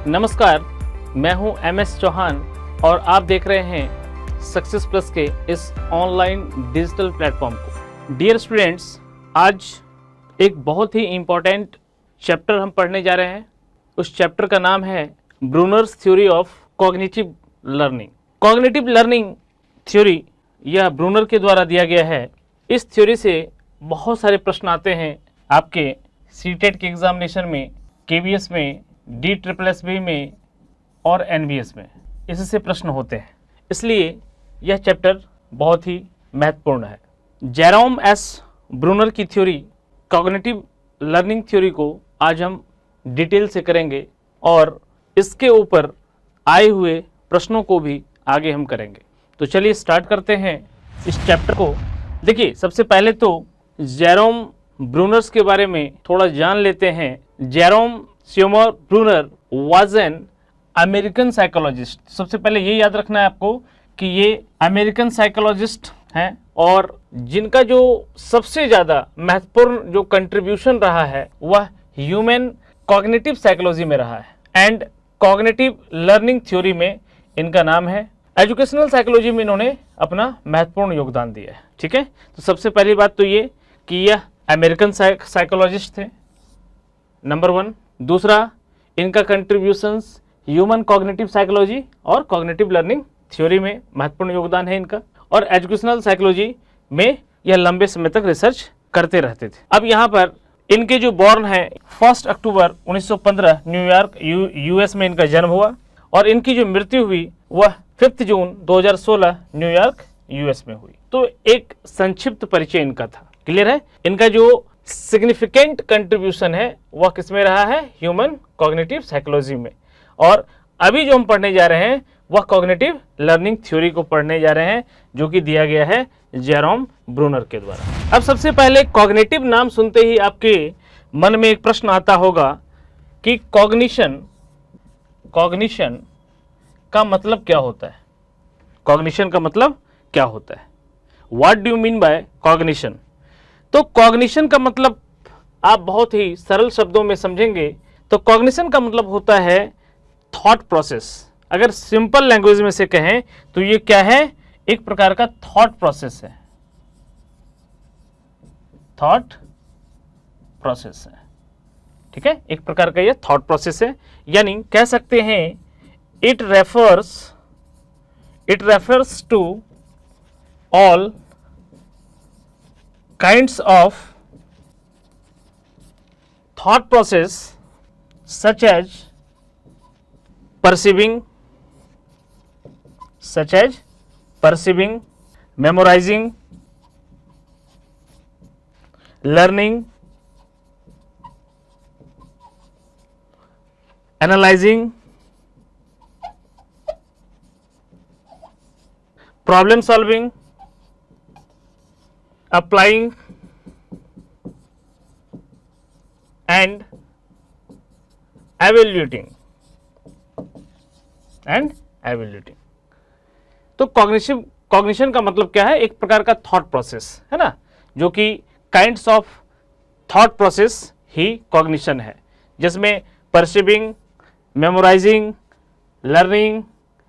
नमस्कार, मैं हूं MS चौहान और आप देख रहे हैं सक्सेस प्लस के इस ऑनलाइन डिजिटल प्लेटफॉर्म को। डियर स्टूडेंट्स, आज एक बहुत ही इम्पोर्टेंट चैप्टर हम पढ़ने जा रहे हैं। उस चैप्टर का नाम है Brunner's theory of cognitive learning. Cognitive learning theory यह ब्रूनर के द्वारा दिया गया है। इस थ्योरी से बहुत सारे प्रश्न आते हैं आपके सीटेट के एग्जामिनेशन में, KVS में, DSSB में और NVS में। इससे प्रश्न होते हैं, इसलिए यह चैप्टर बहुत ही महत्वपूर्ण है। जेरोम एस ब्रूनर की थ्योरी, कॉग्निटिव लर्निंग थ्योरी को आज हम डिटेल से करेंगे और इसके ऊपर आए हुए प्रश्नों को भी आगे हम करेंगे। तो चलिए स्टार्ट करते हैं इस चैप्टर को। देखिए, सबसे पहले तो जेरोम ब्रूनर्स के बारे में थोड़ा जान लेते हैं। Jerome Seymour Bruner was an American psychologist. सबसे पहले ये याद रखना है आपको कि ये अमेरिकन साइकोलॉजिस्ट हैं और जिनका जो सबसे ज़्यादा महत्वपूर्ण जो कंट्रीब्यूशन रहा है वह ह्यूमन कॉग्निटिव साइकोलॉजी में रहा है एंड कॉग्निटिव लर्निंग थ्योरी में इनका नाम है। एजुकेशनल साइकोलॉजी में इन्होंने अपना महत्वपूर्ण योगदान दिया है। ठीक है, तो सबसे पहली बात तो ये कि यह अमेरिकन साइकोलॉजिस्ट थे, नंबर 1। दूसरा, इनका कंट्रीब्यूशंस ह्यूमन कॉग्निटिव साइकोलॉजी और कॉग्निटिव लर्निंग थ्योरी में महत्वपूर्ण योगदान है इनका, और एजुकेशनल साइकोलॉजी में यह लंबे समय तक रिसर्च करते रहते थे। अब यहाँ पर इनके जो बॉर्न है 1 अक्टूबर 1915 न्यूयॉर्क US में इनका जन्म हुआ और इनकी जो मृत्यु हुई वह 5 जून 2016 न्यूयॉर्क US में हुई। तो एक संक्षिप्त परिचय इनका था। क्लियर है? इनका जो सिग्निफिकेंट कंट्रीब्यूशन है वह किसमें रहा है? ह्यूमन कॉग्निटिव साइकोलॉजी में। और अभी जो हम पढ़ने जा रहे हैं वह कॉग्निटिव लर्निंग थ्योरी को पढ़ने जा रहे हैं, जो कि दिया गया है जेरोम ब्रूनर के द्वारा। अब सबसे पहले कॉग्निटिव नाम सुनते ही आपके मन में एक प्रश्न आता होगा कि कॉग्निशन का मतलब क्या होता है? कॉग्निशन का मतलब क्या होता है? What do you mean by cognition? तो कॉग्निशन का मतलब आप बहुत ही सरल शब्दों में समझेंगे तो कॉग्निशन का मतलब होता है थॉट प्रोसेस। अगर सिंपल लैंग्वेज में से कहें तो ये क्या है? एक प्रकार का थॉट प्रोसेस है। थॉट प्रोसेस है, ठीक है, एक प्रकार का ये थॉट प्रोसेस है। यानी कह सकते हैं it refers to all kinds of thought process such as perceiving, memorizing, learning, analyzing, problem solving, applying and evaluating तो कॉग्निशन का मतलब क्या है? एक प्रकार का थॉट प्रोसेस है ना, जो कि काइंड्स ऑफ थॉट प्रोसेस ही कॉग्निशन है, जिसमें perceiving, memorising, learning,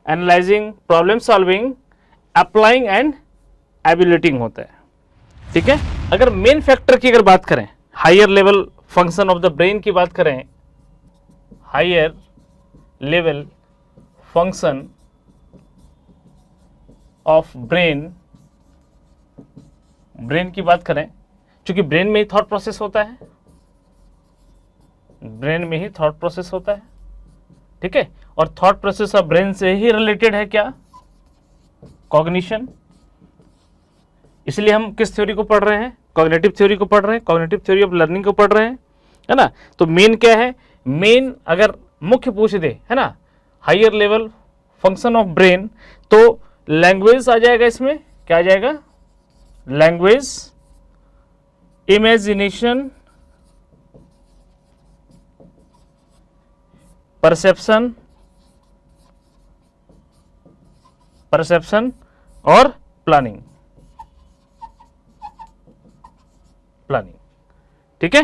analysing, problem solving, applying and evaluating होता है। ठीक है, अगर मेन फैक्टर की अगर बात करें, higher level function of the brain की बात करें, higher level function of brain की बात करें, क्योंकि ब्रेन में ही थॉट प्रोसेस होता है, ठीक है, और थॉट प्रोसेस ऑफ ब्रेन से ही रिलेटेड है क्या? कॉग्निशन। इसलिए हम किस थ्योरी को पढ़ रहे हैं? कॉग्निटिव थ्योरी को पढ़ रहे हैं, कॉग्निटिव थ्योरी ऑफ लर्निंग को पढ़ रहे हैं, है ना। तो मेन क्या है? मेन अगर मुख्य पूछ दे, है ना, higher level function of brain, तो लैंग्वेज आ जाएगा। इसमें क्या आ जाएगा? लैंग्वेज, इमेजिनेशन, परसेप्शन और प्लानिंग। ठीक है,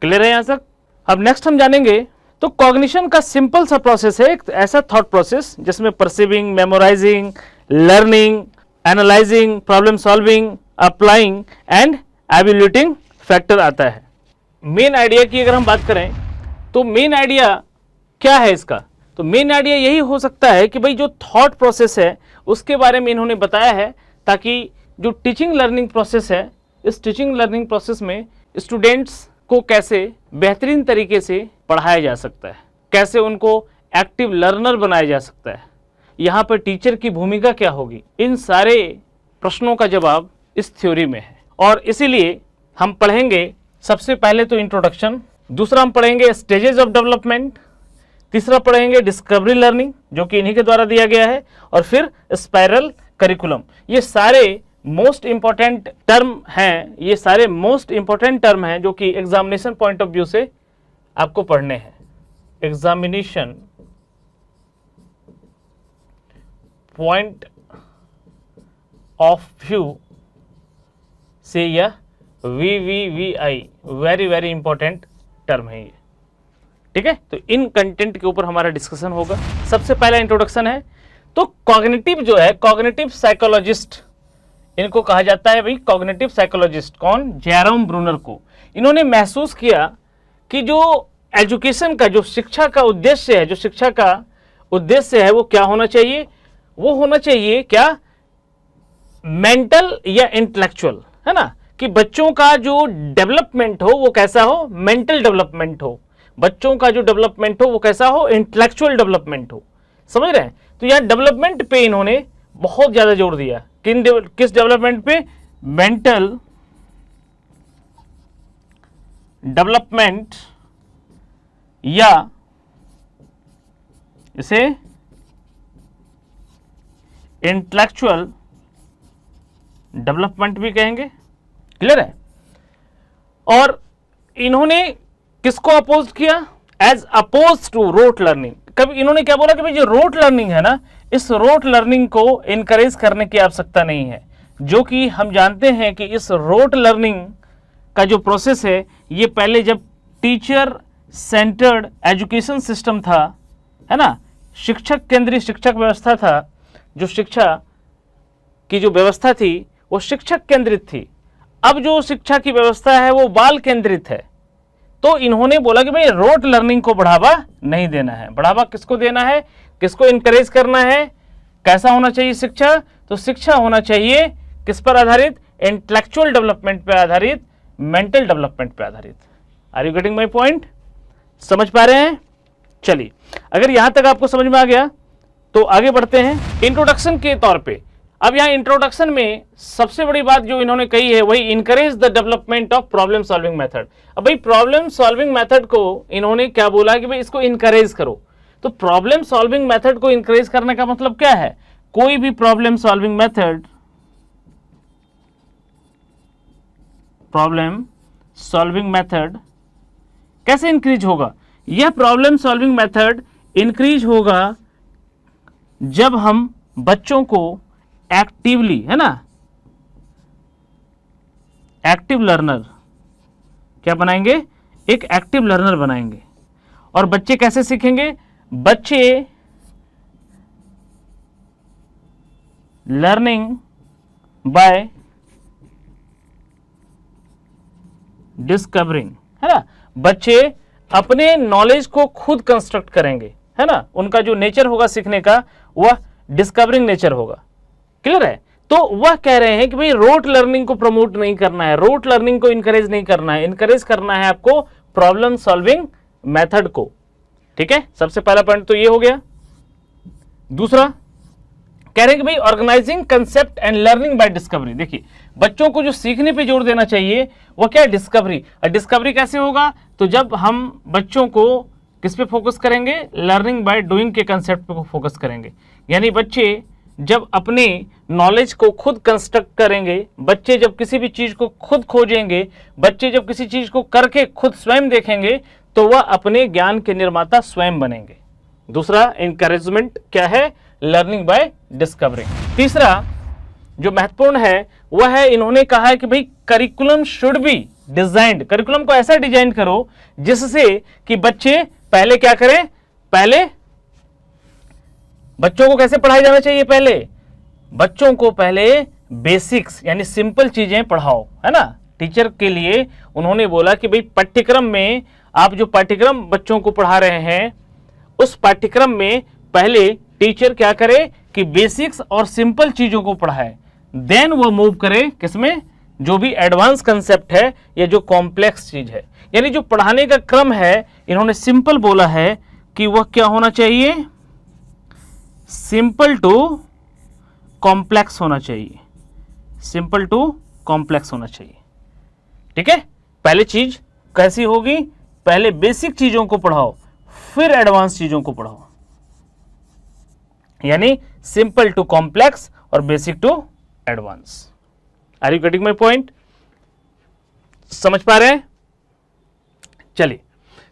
क्लियर है यहां तक? अब नेक्स्ट हम जानेंगे तो कॉग्निशन का सिंपल सा प्रोसेस है, एक ऐसा थॉट प्रोसेस जिसमें perceiving, memorising, learning, analysing, problem solving, applying and evaluating factor आता है। मेन आइडिया की अगर हम बात करें तो मेन आइडिया क्या है इसका? तो मेन आइडिया यही हो सकता है कि भाई जो थॉट प्रोसेस है उसके बारे में इन्होंने बताया है, ताकि जो टीचिंग लर्निंग प्रोसेस है, इस टीचिंग लर्निंग प्रोसेस में स्टूडेंट्स को कैसे बेहतरीन तरीके से पढ़ाया जा सकता है, कैसे उनको एक्टिव लर्नर बनाया जा सकता है, यहाँ पर टीचर की भूमिका क्या होगी, इन सारे प्रश्नों का जवाब इस थ्योरी में है। और इसीलिए हम पढ़ेंगे सबसे पहले तो इंट्रोडक्शन, दूसरा हम पढ़ेंगे स्टेजेस ऑफ डेवलपमेंट, तीसरा पढ़ेंगे डिस्कवरी लर्निंग जो कि इन्हीं के द्वारा दिया गया है, और फिर स्पाइरल करिकुलम। ये सारे मोस्ट इंपॉर्टेंट टर्म हैं, ये सारे मोस्ट इंपॉर्टेंट टर्म हैं जो कि एग्जामिनेशन पॉइंट ऑफ व्यू से आपको पढ़ने हैं। एग्जामिनेशन पॉइंट ऑफ व्यू से यह VVVI very very important term है ये, ठीक है। तो इन कंटेंट के ऊपर हमारा डिस्कशन होगा। सबसे पहला इंट्रोडक्शन है, तो कॉग्निटिव जो है, कॉग्निटिव साइकोलॉजिस्ट इनको कहा जाता है भाई, कॉग्निटिव साइकोलॉजिस्ट कौन? जेरोम ब्रूनर को। इन्होंने महसूस किया कि जो एजुकेशन का, जो शिक्षा का उद्देश्य है, जो शिक्षा का उद्देश्य है वो क्या होना चाहिए? वो होना चाहिए क्या? मेंटल या इंटेलेक्चुअल, है ना, कि बच्चों का जो डेवलपमेंट हो वो कैसा हो? मेंटल डेवलपमेंट हो। बच्चों का जो डेवलपमेंट हो वो कैसा हो? इंटेलेक्चुअल डेवलपमेंट हो। समझ रहे हैं? तो यहाँ डेवलपमेंट पे इन्होंने बहुत ज्यादा जोर दिया। किस डेवलपमेंट पे? मेंटल डेवलपमेंट या इसे इंटेलेक्चुअल डेवलपमेंट भी कहेंगे। क्लियर है? और इन्होंने किसको अपोज किया? As oppose to rote learning. कभी इन्होंने क्या बोला कि भाई जो रोट लर्निंग है ना, इस रोट लर्निंग को इनकरेज करने की आवश्यकता नहीं है, जो कि हम जानते हैं कि इस रोट लर्निंग का जो प्रोसेस है ये पहले जब टीचर सेंटर्ड एजुकेशन सिस्टम था, है ना, शिक्षक केंद्रीय शिक्षक व्यवस्था था, जो शिक्षा की जो व्यवस्था थी वो शिक्षक केंद्रित थी। अब जो शिक्षा की व्यवस्था है वो बाल केंद्रित है। तो इन्होंने बोला कि भाई रोट लर्निंग को बढ़ावा नहीं देना है। बढ़ावा किसको देना है? किसको इनकरेज करना है? कैसा होना चाहिए शिक्षा? तो शिक्षा होना चाहिए किस पर आधारित? इंटेलेक्चुअल डेवलपमेंट पर आधारित, मेंटल डेवलपमेंट पर आधारित। Are you getting my point? समझ पा रहे हैं? चलिए, अगर यहां तक आपको समझ में आ गया तो आगे बढ़ते हैं इंट्रोडक्शन के तौर पे। अब यहाँ इंट्रोडक्शन में सबसे बड़ी बात जो इन्होंने कही है वही encourage the development of problem solving method. अब भाई प्रॉब्लम सॉल्विंग मेथड को इन्होंने क्या बोला कि भाई इसको इनकरेज करो। तो प्रॉब्लम सॉल्विंग मेथड को इनकरेज करने का मतलब क्या है? कोई भी प्रॉब्लम सॉल्विंग मेथड कैसे इंक्रीज होगा? यह प्रॉब्लम सॉल्विंग मेथड इंक्रीज होगा जब हम बच्चों को एक्टिवली, है ना, एक्टिव लर्नर क्या बनाएंगे? एक एक्टिव लर्नर बनाएंगे। और बच्चे कैसे सीखेंगे? बच्चे लर्निंग बाय डिस्कवरिंग, है ना, बच्चे अपने नॉलेज को खुद कंस्ट्रक्ट करेंगे, है ना, उनका जो नेचर होगा सीखने का वह डिस्कवरिंग नेचर होगा। क्लियर है? तो वह कह रहे हैं कि भाई रोट लर्निंग को प्रमोट नहीं करना है, रोट लर्निंग को इनकरेज नहीं करना है, इनकरेज करना है आपको प्रॉब्लम सॉल्विंग मेथड को। ठीक है, सबसे पहला पॉइंट तो ये हो गया। दूसरा कह रहे हैं कि भाई organising concept and learning by discovery. देखिए, बच्चों को जो सीखने पे जोर देना चाहिए वो क्या है? डिस्कवरी। और डिस्कवरी कैसे होगा? तो जब हम बच्चों को किस पे फोकस करेंगे? लर्निंग बाय डूइंग के कंसेप्ट पे फोकस करेंगे। यानी बच्चे जब अपने नॉलेज को खुद कंस्ट्रक्ट करेंगे, बच्चे जब किसी भी चीज को खुद खोजेंगे, बच्चे जब किसी चीज को करके खुद स्वयं देखेंगे तो वह अपने ज्ञान के निर्माता स्वयं बनेंगे। दूसरा इनकरेजमेंट क्या है? Learning by discovering. तीसरा जो महत्वपूर्ण है वह है, इन्होंने कहा है कि भाई curriculum should be designed, curriculum को ऐसा डिजाइन करो जिससे कि बच्चे पहले क्या करें, पहले बच्चों को कैसे पढ़ाया जाना चाहिए, पहले बच्चों को पहले बेसिक्स यानी सिंपल चीजें पढ़ाओ, है ना। टीचर के लिए उन्होंने बोला कि भाई पाठ्यक्रम में आप जो पाठ्यक्रम बच्चों को पढ़ा रहे हैं उस पाठ्यक्रम में पहले टीचर क्या करे कि बेसिक्स और सिंपल चीजों को पढ़ाए, देन वो मूव करे किसमें, जो भी एडवांस कंसेप्ट है या जो कॉम्प्लेक्स चीज है। यानी जो पढ़ाने का क्रम है इन्होंने सिंपल बोला है कि वह क्या होना चाहिए, सिंपल टू कॉम्प्लेक्स होना चाहिए, सिंपल टू कॉम्प्लेक्स होना चाहिए। ठीक है, पहले चीज कैसी होगी, पहले बेसिक चीजों को पढ़ाओ फिर एडवांस चीजों को पढ़ाओ, यानी सिंपल टू कॉम्प्लेक्स और basic to advance. Are you getting my point, समझ पा रहे हैं। चलिए,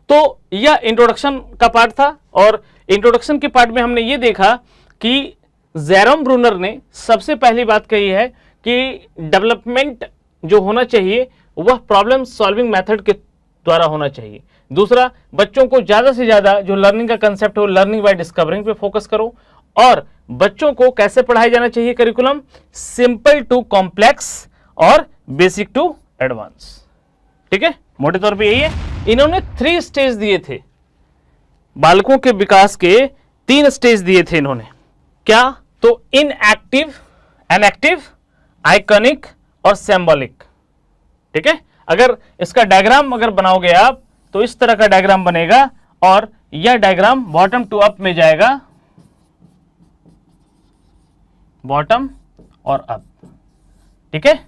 तो यह इंट्रोडक्शन का पार्ट था और इंट्रोडक्शन के पार्ट में हमने ये देखा कि जेरोम ब्रूनर ने सबसे पहली बात कही है कि डेवलपमेंट जो होना चाहिए वह प्रॉब्लम सॉल्विंग मेथड के द्वारा होना चाहिए। दूसरा, बच्चों को ज्यादा से ज्यादा जो लर्निंग का कंसेप्ट हो लर्निंग बाय डिस्कवरिंग पे फोकस करो, और बच्चों को कैसे पढ़ाया जाना चाहिए करिकुलम, सिंपल टू कॉम्प्लेक्स और बेसिक टू एडवांस। ठीक है, मोटे तौर पे यही है। इन्होंने 3 स्टेज दिए थे, बालकों के विकास के 3 स्टेज दिए थे इन्होंने। क्या, तो इनएक्टिव, एनएक्टिव, आइकॉनिक और सिंबॉलिक। ठीक है, अगर इसका डायग्राम अगर बनाओगे आप तो इस तरह का डायग्राम बनेगा और यह डायग्राम बॉटम टू अप में जाएगा, बॉटम और अप। ठीक है,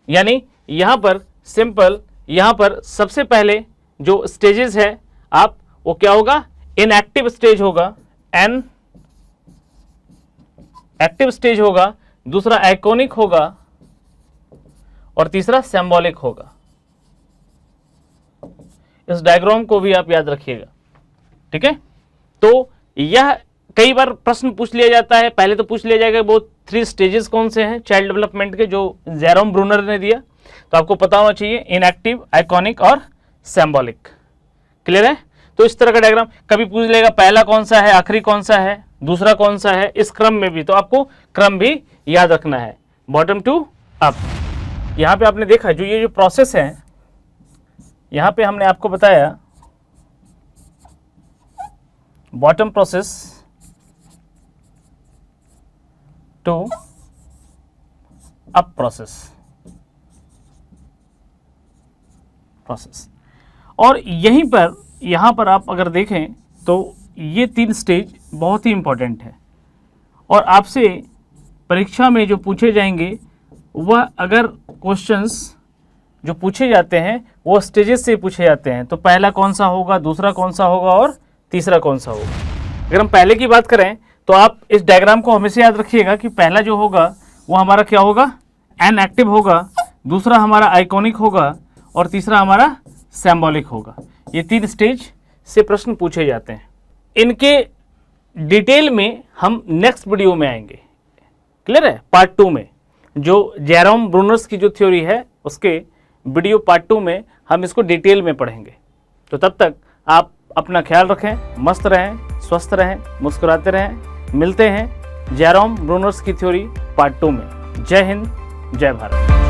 यानी यहां पर सिंपल, यहां पर सबसे पहले जो स्टेजेस है आप वो क्या होगा, इनएक्टिव स्टेज होगा, एन एक्टिव स्टेज होगा, दूसरा आइकॉनिक होगा और तीसरा सिंबॉलिक होगा। इस डायग्राम को भी आप याद रखिएगा। ठीक है, तो यह कई बार प्रश्न पूछ लिया जाता है। पहले तो पूछ लिया जाएगा वो 3 स्टेजेस कौन से हैं चाइल्ड डेवलपमेंट के जो जेरोम ब्रूनर ने दिया, तो आपको पता होना चाहिए इनएक्टिव, आइकॉनिक और सिंबॉलिक। क्लियर है, तो इस तरह का डायग्राम कभी पूछ लेगा पहला कौन सा है, आखिरी कौन सा है, दूसरा कौन सा है, इस क्रम में भी, तो आपको क्रम भी याद रखना है, बॉटम टू अप। यहां पे आपने देखा जो ये जो प्रोसेस है, यहां पे हमने आपको बताया bottom process to up process, और यहीं पर यहां पर आप अगर देखें तो ये 3 स्टेज बहुत ही इंपॉर्टेंट है और आपसे परीक्षा में जो पूछे जाएंगे वह अगर क्वेश्चंस जो पूछे जाते हैं वो स्टेजेस से पूछे जाते हैं। तो पहला कौन सा होगा, दूसरा कौन सा होगा और तीसरा कौन सा होगा। अगर हम पहले की बात करें तो आप इस डायग्राम को हमेशा याद रखिएगा कि पहला जो होगा वो हमारा क्या होगा, एन एक्टिव होगा, दूसरा हमारा आइकॉनिक होगा और तीसरा हमारा सिंबॉलिक होगा। ये 3 स्टेज से प्रश्न पूछे जाते हैं। इनके डिटेल में हम नेक्स्ट वीडियो में आएंगे। क्लियर है, पार्ट 2 में जो जेरोम ब्रूनर्स की जो थ्योरी है उसके वीडियो पार्ट 2 में हम इसको डिटेल में पढ़ेंगे। तो तब तक आप अपना ख्याल रखें, मस्त रहें, स्वस्थ रहें, मुस्कुराते रहें। मिलते हैं जेरोम ब्रूनर्स की थ्योरी पार्ट 2 में। जय हिंद, जय भारत।